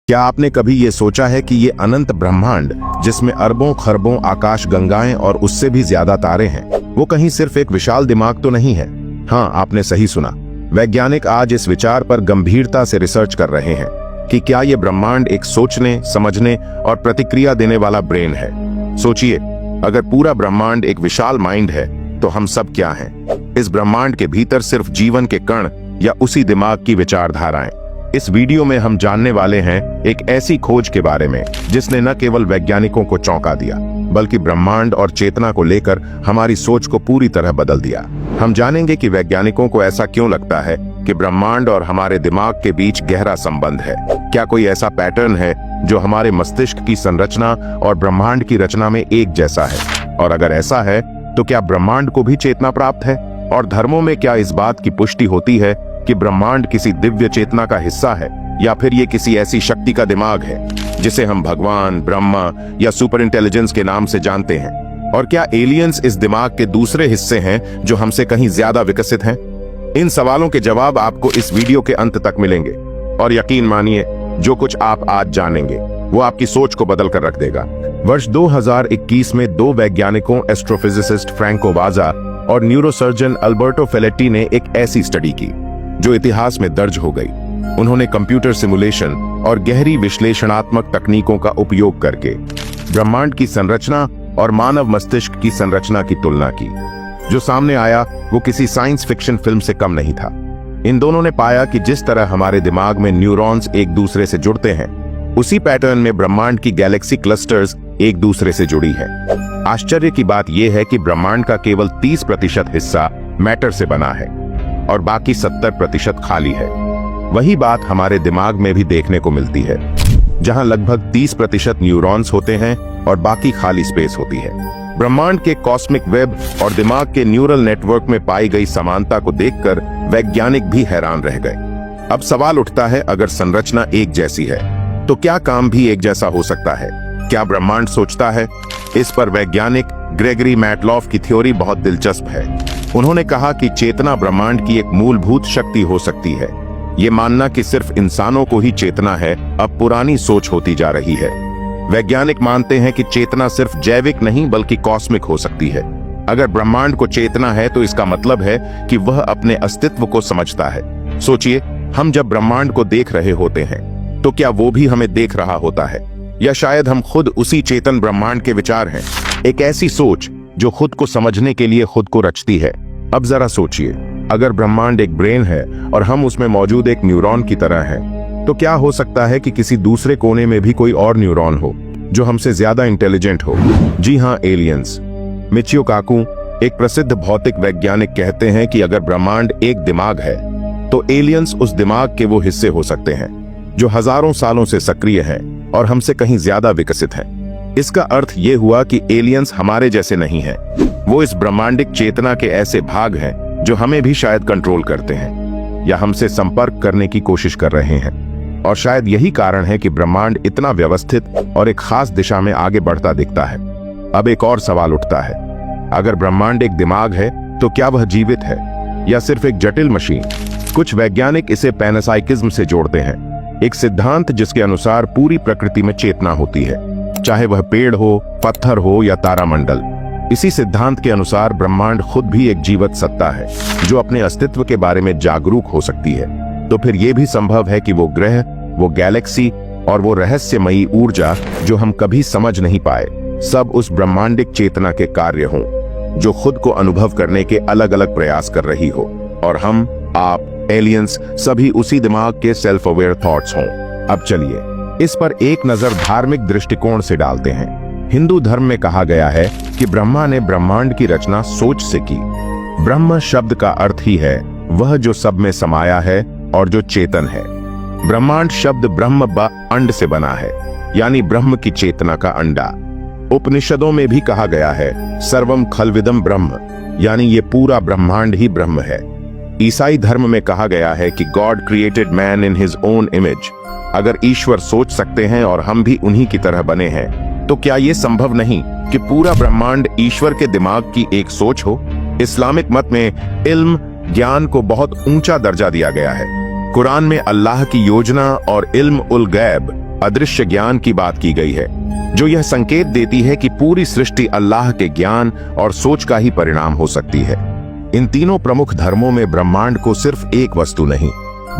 क्या आपने कभी ये सोचा है कि ये अनंत ब्रह्मांड, जिसमें अरबों खरबों आकाश गंगाएं और उससे भी ज्यादा तारे हैं, वो कहीं सिर्फ एक विशाल दिमाग तो नहीं है? हाँ, आपने सही सुना। वैज्ञानिक आज इस विचार पर गंभीरता से रिसर्च कर रहे हैं कि क्या ये ब्रह्मांड एक सोचने, समझने और प्रतिक्रिया देने वाला ब्रेन है। सोचिए, अगर पूरा ब्रह्मांड एक विशाल माइंड है तो हम सब क्या हैं? इस ब्रह्मांड के भीतर सिर्फ जीवन के कण या उसी दिमाग की विचारधाराएं। इस वीडियो में हम जानने वाले हैं एक ऐसी खोज के बारे में जिसने न केवल वैज्ञानिकों को चौंका दिया, बल्कि ब्रह्मांड और चेतना को लेकर हमारी सोच को पूरी तरह बदल दिया। हम जानेंगे कि वैज्ञानिकों को ऐसा क्यों लगता है कि ब्रह्मांड और हमारे दिमाग के बीच गहरा संबंध है। क्या कोई ऐसा पैटर्न है जो हमारे मस्तिष्क की संरचना और ब्रह्मांड की रचना में एक जैसा है? और अगर ऐसा है तो क्या ब्रह्मांड को भी चेतना प्राप्त है? और धर्मों में क्या इस बात की पुष्टि होती है कि ब्रह्मांड किसी दिव्य चेतना का हिस्सा है, या फिर ये किसी ऐसी शक्ति का दिमाग है जिसे हम भगवान, ब्रह्मा या सुपर इंटेलिजेंस के नाम से जानते हैं? और क्या एलियंस इस दिमाग के दूसरे हिस्से हैं जो हमसे कहीं ज्यादा विकसित हैं? इन सवालों के जवाब आपको इस वीडियो के अंत तक मिलेंगे, और यकीन मानिए, जो कुछ आप आज जानेंगे वो आपकी सोच को बदल कर रख देगा। वर्ष 2021 में दो वैज्ञानिकों, एस्ट्रोफिजिसिस्ट फ्रैंको वाजा और न्यूरोसर्जन अल्बर्टो फेलेट्टी ने एक ऐसी स्टडी की जो इतिहास में दर्ज हो गई। उन्होंने कंप्यूटर सिमुलेशन और गहरी विश्लेषणात्मक तकनीकों का उपयोग करके ब्रह्मांड की संरचना और मानव मस्तिष्क की संरचना की तुलना की। जो सामने आया वो किसी साइंस फिक्शन फिल्म से कम नहीं था। इन दोनों ने पाया कि जिस तरह हमारे दिमाग में न्यूरॉन्स एक दूसरे से जुड़ते हैं, उसी पैटर्न में ब्रह्मांड की गैलेक्सी क्लस्टर्स एक दूसरे से जुड़ी है। आश्चर्य की बात यह है कि ब्रह्मांड का केवल 30% हिस्सा मैटर से बना है और बाकी 70% खाली है। वही बात हमारे दिमाग में भी देखने को मिलती है, जहां लगभग 30% न्यूरॉन्स होते हैं और बाकी खाली स्पेस होती है। ब्रह्मांड के कॉस्मिक वेब और दिमाग के न्यूरल नेटवर्क में पाई गई समानता को देखकर वैज्ञानिक भी हैरान रह गए। अब सवाल उठता है, अगर संरचना एक जैसी है तो क्या काम भी एक जैसा हो सकता है? क्या ब्रह्मांड सोचता है? इस पर वैज्ञानिक ग्रेगरी मैटलॉफ की थ्योरी बहुत दिलचस्प है। उन्होंने कहा कि चेतना ब्रह्मांड की एक मूलभूत शक्ति हो सकती है। ये मानना कि सिर्फ इंसानों को ही चेतना है अब पुरानी सोच होती जा रही है। वैज्ञानिक मानते हैं कि चेतना सिर्फ जैविक नहीं बल्कि कॉस्मिक हो सकती है। अगर ब्रह्मांड को चेतना है तो इसका मतलब है कि वह अपने अस्तित्व को समझता है। सोचिए, हम जब ब्रह्मांड को देख रहे होते हैं तो क्या वो भी हमें देख रहा होता है, या शायद हम खुद उसी चेतन ब्रह्मांड के विचार हैं? एक ऐसी सोच जो खुद को समझने के लिए खुद को रचती है। अब जरा सोचिए, अगर ब्रह्मांड एक ब्रेन है और हम उसमें मौजूद एक न्यूरॉन की तरह हैं, तो क्या हो सकता है कि किसी दूसरे कोने में भी कोई और न्यूरॉन हो जो हमसे ज्यादा इंटेलिजेंट हो? जी हाँ, एलियंस। मिचियो काकू, एक प्रसिद्ध भौतिक वैज्ञानिक, कहते हैं कि अगर ब्रह्मांड एक दिमाग है तो एलियंस उस दिमाग के वो हिस्से हो सकते हैं जो हजारों सालों से सक्रिय हैं और हमसे कहीं ज्यादा विकसित हैं। इसका अर्थ ये हुआ कि एलियंस हमारे जैसे नहीं हैं। वो इस ब्रह्मांडिक चेतना के ऐसे भाग हैं जो हमें भी शायद कंट्रोल करते हैं या हमसे संपर्क करने की कोशिश कर रहे हैं। और शायद यही कारण है कि ब्रह्मांड इतना व्यवस्थित और एक खास दिशा में आगे बढ़ता दिखता है। अब एक और सवाल उठता है, अगर ब्रह्मांड एक दिमाग है तो क्या वह जीवित है या सिर्फ एक जटिल मशीन? कुछ वैज्ञानिक इसे पैनासाइकिज्म से जोड़ते हैं, एक सिद्धांत जिसके अनुसार पूरी प्रकृति में चेतना होती है, चाहे वह पेड़ हो, पत्थर हो या तारामंडल। इसी सिद्धांत के अनुसार ब्रह्मांड खुद भी एक जीवित सत्ता है जो अपने अस्तित्व के बारे में जागरूक हो सकती है। तो फिर यह भी संभव है कि वो ग्रह, वो गैलेक्सी और वो रहस्यमयी ऊर्जा जो हम कभी समझ नहीं पाए, सब उस ब्रह्मांडिक चेतना के कार्य हों जो खुद को अनुभव करने के अलग अलग प्रयास कर रही हो, और हम, आप, एलियंस सभी उसी दिमाग के सेल्फ अवेयर थॉट्स हों। अब चलिए इस पर एक नजर धार्मिक दृष्टिकोण से डालते हैं। हिंदू धर्म में कहा गया है कि ब्रह्मा ने ब्रह्मांड की रचना सोच से की। ब्रह्म शब्द का अर्थ ही है वह जो सब में समाया है और जो चेतन है। ब्रह्मांड शब्द ब्रह्म ब अंड से बना है, यानी ब्रह्म की चेतना का अंडा। उपनिषदों में भी कहा गया है सर्वम खलविदम ब्रह्म, यानी ये पूरा ब्रह्मांड ही ब्रह्म है। ईसाई धर्म में कहा गया है कि God created man in his own image. अगर ईश्वर सोच सकते हैं और हम भी उन्हीं की तरह बने हैं, तो क्या ये संभव नहीं कि पूरा ब्रह्मांड ईश्वर के दिमाग की एक सोच हो? इस्लामिक मत में इल्म, ज्ञान को बहुत ऊंचा दर्जा दिया गया है। कुरान में अल्लाह की योजना और इल्म उल गैब अदृश्य ज्ञान की बात की गई है, जो यह संकेत देती है कि पूरी सृष्टि अल्लाह के ज्ञान और सोच का ही परिणाम हो सकती है। इन तीनों प्रमुख धर्मों में ब्रह्मांड को सिर्फ एक वस्तु नहीं,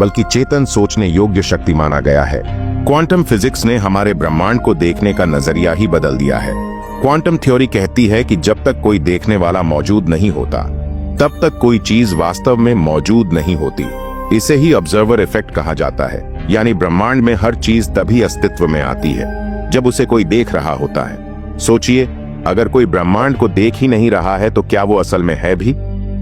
बल्कि चेतन सोचने योग्य शक्ति माना गया है। क्वांटम फिजिक्स ने हमारे ब्रह्मांड को देखने का नजरिया ही बदल दिया है। क्वांटम थ्योरी कहती है कि जब तक कोई देखने वाला मौजूद नहीं होता, तब तक कोई चीज वास्तव में मौजूद नहीं होती। इसे ही ऑब्जर्वर इफेक्ट कहा जाता है, यानी ब्रह्मांड में हर चीज तभी अस्तित्व में आती है जब उसे कोई देख रहा होता है। सोचिए, अगर कोई ब्रह्मांड को देख ही नहीं रहा है तो क्या वो असल में है भी?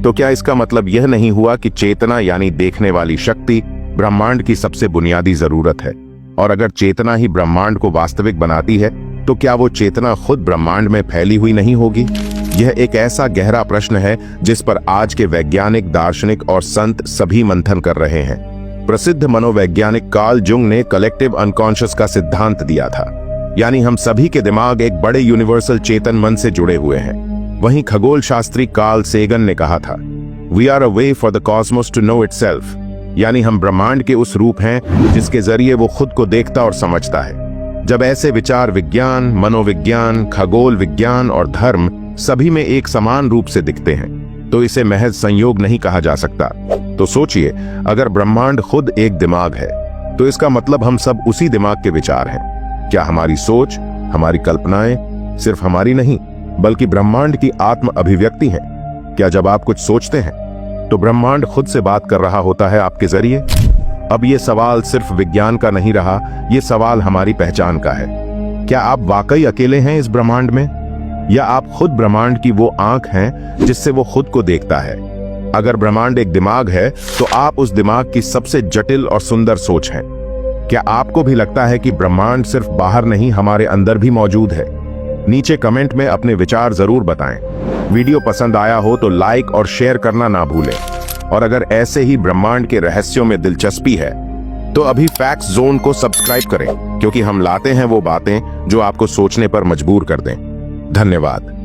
तो क्या इसका मतलब यह नहीं हुआ कि चेतना यानी देखने वाली शक्ति ब्रह्मांड की सबसे बुनियादी जरूरत है? और अगर चेतना ही ब्रह्मांड को वास्तविक बनाती है, तो क्या वो चेतना खुद ब्रह्मांड में फैली हुई नहीं होगी? यह एक ऐसा गहरा प्रश्न है जिस पर आज के वैज्ञानिक, दार्शनिक और संत सभी मंथन कर रहे हैं। प्रसिद्ध मनोवैज्ञानिक कार्ल जुंग ने कलेक्टिव अनकॉन्शियस का सिद्धांत दिया था, यानी हम सभी के दिमाग एक बड़े यूनिवर्सल चेतन मन से जुड़े हुए हैं। वहीं खगोल शास्त्री कार्ल सेगन ने कहा था, we are a way for the cosmos to know itself, यानी हम ब्रह्मांड के उस रूप हैं जिसके जरिए वो खुद को देखता और समझता है। जब ऐसे विचार विज्ञान, मनोविज्ञान, खगोल विज्ञान और धर्म सभी में एक समान रूप से दिखते हैं, तो इसे महज संयोग नहीं कहा जा सकता। तो सोचिए, अगर ब्रह्मांड खुद एक दिमाग है, तो इसका मतलब हम सब उसी दिमाग के विचार हैं। क्या हमारी सोच, हमारी कल्पनाएं सिर्फ हमारी नहीं, बल्कि ब्रह्मांड की आत्म अभिव्यक्ति हैं? क्या जब आप कुछ सोचते हैं तो ब्रह्मांड खुद से बात कर रहा होता है आपके जरिए? अब ये सवाल सिर्फ विज्ञान का नहीं रहा, ये सवाल हमारी पहचान का है। क्या आप वाकई अकेले हैं इस ब्रह्मांड में, या आप खुद ब्रह्मांड की वो आंख हैं जिससे वो खुद को देखता है? अगर ब्रह्मांड एक दिमाग है, तो आप उस दिमाग की सबसे जटिल और सुंदर सोच हैं। क्या आपको भी लगता है कि ब्रह्मांड सिर्फ बाहर नहीं, हमारे अंदर भी मौजूद है? नीचे कमेंट में अपने विचार जरूर बताएं। वीडियो पसंद आया हो तो लाइक और शेयर करना ना भूलें। और अगर ऐसे ही ब्रह्मांड के रहस्यों में दिलचस्पी है, तो अभी फैक्ट्स जोन को सब्सक्राइब करें, क्योंकि हम लाते हैं वो बातें जो आपको सोचने पर मजबूर कर दें। धन्यवाद।